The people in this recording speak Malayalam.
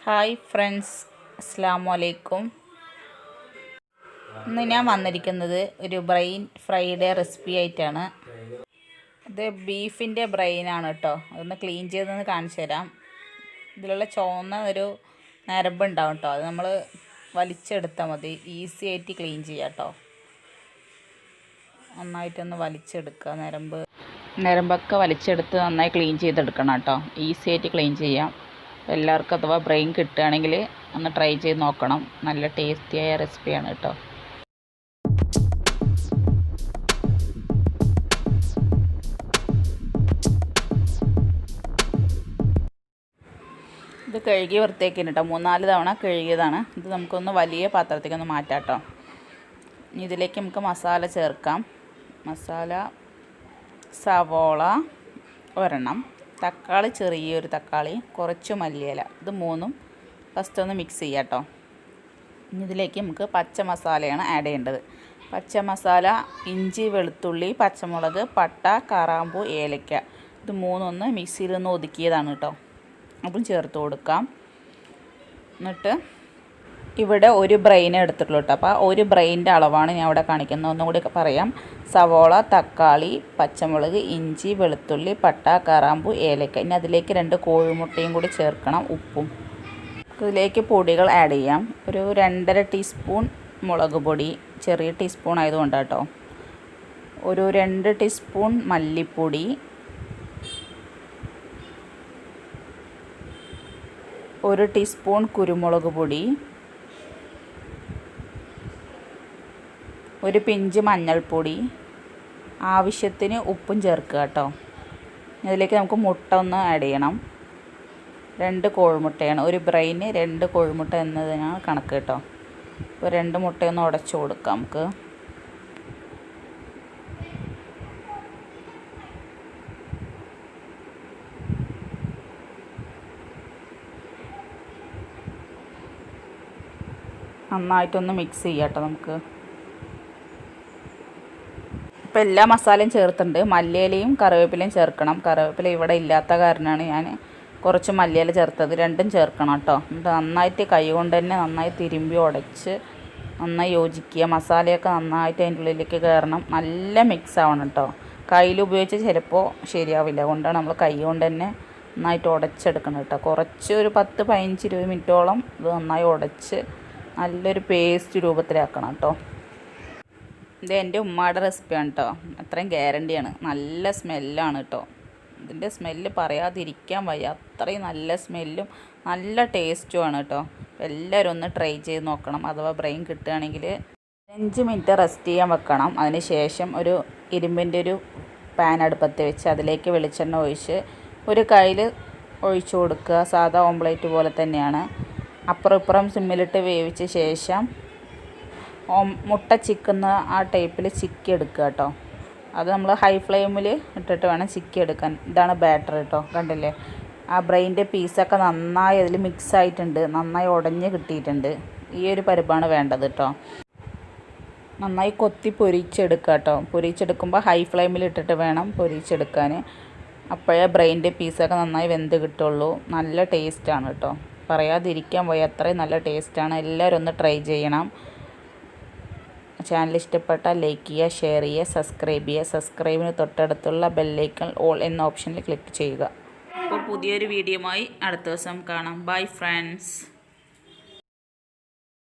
ഹായ് ഫ്രണ്ട്സ്, അസ്സലാമു അലൈക്കും. ഇന്ന് ഞാൻ വന്നിരിക്കുന്നത് ഒരു ബ്രെയിൻ ഫ്രൈഡ് റെസിപ്പി ആയിട്ടാണ്. ഇത് ബീഫിൻ്റെ ബ്രെയിനാണ് കേട്ടോ. അതൊന്ന് ക്ലീൻ ചെയ്തൊന്ന് കാണിച്ചു തരാം. ഇതിലുള്ള ചുവന്ന ഒരു നരമ്പ് ഉണ്ടാവും കേട്ടോ. അത് നമ്മൾ വലിച്ചെടുത്താൽ മതി. ഈസി ആയിട്ട് ക്ലീൻ ചെയ്യാം കേട്ടോ. നന്നായിട്ടൊന്ന് വലിച്ചെടുക്കുക. നരമ്പൊക്കെ വലിച്ചെടുത്ത് നന്നായി ക്ലീൻ ചെയ്തെടുക്കണം കേട്ടോ. ഈസി ആയിട്ട് ക്ലീൻ ചെയ്യാം. എല്ലാവർക്കും അഥവാ ബ്രെയിൻ കിട്ടുകയാണെങ്കിൽ ഒന്ന് ട്രൈ ചെയ്ത് നോക്കണം. നല്ല ടേസ്റ്റിയായ റെസിപ്പിയാണ് കേട്ടോ. ഇത് കഴുകി വൃത്തിയാക്കിന് കേട്ടോ. 3-4 തവണ കഴുകിയതാണ്. ഇത് നമുക്കൊന്ന് വലിയ പാത്രത്തേക്കൊന്ന് മാറ്റാം കേട്ടോ. ഇതിലേക്ക് നമുക്ക് മസാല ചേർക്കാം. മസാല സവോള ഒരെണ്ണം, തക്കാളി ചെറിയൊരു തക്കാളി, കുറച്ച് മല്ലിയില, ഇത് മൂന്നും ഫസ്റ്റ് ഒന്ന് മിക്സ് ചെയ്യാം കേട്ടോ. ഇനി ഇതിലേക്ക് നമുക്ക് പച്ച മസാലയാണ് ആഡ് ചെയ്യേണ്ടത്. പച്ച മസാല ഇഞ്ചി, വെളുത്തുള്ളി, പച്ചമുളക്, പട്ട, കറാമ്പൂ, ഏലക്ക, ഇത് മൂന്നൊന്ന് മിക്സിയിൽ ഒന്ന് ഒതുക്കിയതാണ് കേട്ടോ. അതും ചേർത്ത് കൊടുക്കാം. എന്നിട്ട് ഇവിടെ ഒരു ബ്രെയിൻ എടുത്തിട്ടുള്ളൂ കേട്ടോ. അപ്പോൾ ഒരു ബ്രെയിൻ്റെ അളവാണ് ഞാൻ ഇവിടെ കാണിക്കുന്നത്. ഒന്നും കൂടി പറയാം. സവോള, തക്കാളി, പച്ചമുളക്, ഇഞ്ചി, വെളുത്തുള്ളി, പട്ട, കറാമ്പൂ, ഏലക്ക. ഇനി അതിലേക്ക് 2 കോഴിമുട്ടയും കൂടി ചേർക്കണം. ഉപ്പും. ഇതിലേക്ക് പൊടികൾ ആഡ് ചെയ്യാം. ഒരു 2.5 ടീസ്പൂൺ മുളക് പൊടി, ചെറിയ ടീസ്പൂൺ ആയതുകൊണ്ടാണ് കേട്ടോ. ഒരു 2 ടീസ്പൂൺ മല്ലിപ്പൊടി, 1 ടീസ്പൂൺ കുരുമുളക് പൊടി, 1 പിഞ്ച് മഞ്ഞൾപ്പൊടി, ആവശ്യത്തിന് ഉപ്പും ചേർക്കുക കേട്ടോ. ഇതിലേക്ക് നമുക്ക് മുട്ട ഒന്ന് ആഡ് ചെയ്യണം. 2 കോഴിമുട്ടയാണ്. ഒരു ബ്രെയിന് 2 കോഴിമുട്ട എന്നതിനാണ് കണക്ക് കേട്ടോ. ഇപ്പോൾ 2 മുട്ടയൊന്ന് ഉടച്ചു കൊടുക്കാം നമുക്ക്. നന്നായിട്ടൊന്ന് മിക്സ് ചെയ്യാം കേട്ടോ നമുക്ക്. ഇപ്പോൾ എല്ലാ മസാലയും ചേർത്തിട്ടുണ്ട്. മല്ലിയിലയും കറിവേപ്പിലയും ചേർക്കണം. കറിവേപ്പില ഇവിടെ ഇല്ലാത്ത കാരണമാണ് ഞാൻ കുറച്ച് മല്ലിയില ചേർത്തത്. രണ്ടും ചേർക്കണം കേട്ടോ. എന്നിട്ട് നന്നായിട്ട് കൈ കൊണ്ട് തന്നെ നന്നായി തിരുമ്പി ഉടച്ച് നന്നായി യോജിക്കുക. മസാലയൊക്കെ നന്നായിട്ട് അതിൻ്റെ ഉള്ളിലേക്ക് കയറണം. നല്ല മിക്സ് ആവണം കേട്ടോ. കയ്യിൽ ഉപയോഗിച്ച് ചിലപ്പോൾ ശരിയാവില്ല. അതുകൊണ്ടാണ് നമ്മൾ കൈ കൊണ്ട് തന്നെ നന്നായിട്ട് ഉടച്ചെടുക്കണം കേട്ടോ. കുറച്ച് ഒരു 10-15-20 മിനിറ്റോളം ഇത് നന്നായി ഉടച്ച് നല്ലൊരു പേസ്റ്റ് രൂപത്തിലാക്കണം കേട്ടോ. ഇത് എൻ്റെ ഉമ്മയുടെ റെസിപ്പിയാണ് കേട്ടോ. അത്രയും ഗ്യാരണ്ടിയാണ്. നല്ല സ്മെല്ലാണ് കേട്ടോ. ഇതിൻ്റെ സ്മെല്ല് പറയാതിരിക്കാൻ വയ്യ. അത്രയും നല്ല സ്മെല്ലും നല്ല ടേസ്റ്റുമാണ് കേട്ടോ. എല്ലാവരും ഒന്ന് ട്രൈ ചെയ്ത് നോക്കണം. അഥവാ ബ്രെയിൻ കിട്ടുകയാണെങ്കിൽ 5 മിനിറ്റ് റെസ്റ്റ് ചെയ്യാൻ വെക്കണം. അതിന് ശേഷം ഒരു ഇരുമ്പിൻ്റെ ഒരു പാൻ അടുപ്പത്ത് വെച്ച് അതിലേക്ക് വെളിച്ചെണ്ണ ഒഴിച്ച് ഒരു കയ്യിൽ ഒഴിച്ചു കൊടുക്കുക. സാധാ ഓംപ്ലേറ്റ് പോലെ തന്നെയാണ്. അപ്പുറം ഇപ്പുറം സിമ്മിലിട്ട് വേവിച്ച ശേഷം മുട്ട ചിക്കുന്ന ആ ടൈപ്പിൽ ചിക്കി എടുക്കുക കേട്ടോ. അത് നമ്മൾ ഹൈ ഫ്ലെയിമിൽ ഇട്ടിട്ട് വേണം ചിക്കി എടുക്കാൻ. ഇതാണ് ബാറ്റർ കേട്ടോ. കണ്ടില്ലേ, ആ ബ്രെയിൻ്റെ പീസൊക്കെ നന്നായി അതിൽ മിക്സ് ആയിട്ടുണ്ട്. നന്നായി ഉടഞ്ഞ് കിട്ടിയിട്ടുണ്ട്. ഈ ഒരു പരുപ്പാണ് വേണ്ടത് കേട്ടോ. നന്നായി കൊത്തി പൊരിച്ചെടുക്കുക കേട്ടോ. പൊരിച്ചെടുക്കുമ്പോൾ ഹൈ ഫ്ലെയിമിൽ ഇട്ടിട്ട് വേണം പൊരിച്ചെടുക്കാൻ. അപ്പോഴേ ബ്രെയിൻ്റെ പീസൊക്കെ നന്നായി വെന്ത് കിട്ടുള്ളൂ. നല്ല ടേസ്റ്റാണ് കേട്ടോ. പറയാതിരിക്കാൻ പോയി, അത്രയും നല്ല ടേസ്റ്റാണ്. എല്ലാവരും ഒന്ന് ട്രൈ ചെയ്യണം. ചാനൽ ഇഷ്ടപ്പെട്ടാൽ ലൈക്ക് ചെയ്യുക, ഷെയർ ചെയ്യുക, സബ്സ്ക്രൈബ് ചെയ്യുക. സബ്സ്ക്രൈബിന് തൊട്ടടുത്തുള്ള ബെല്ലൈക്കൺ ഓൾ എന്ന ഓപ്ഷനിൽ ക്ലിക്ക് ചെയ്യുക. അപ്പോൾ പുതിയൊരു വീഡിയോയുമായി അടുത്ത ദിവസം കാണാം. Bye friends.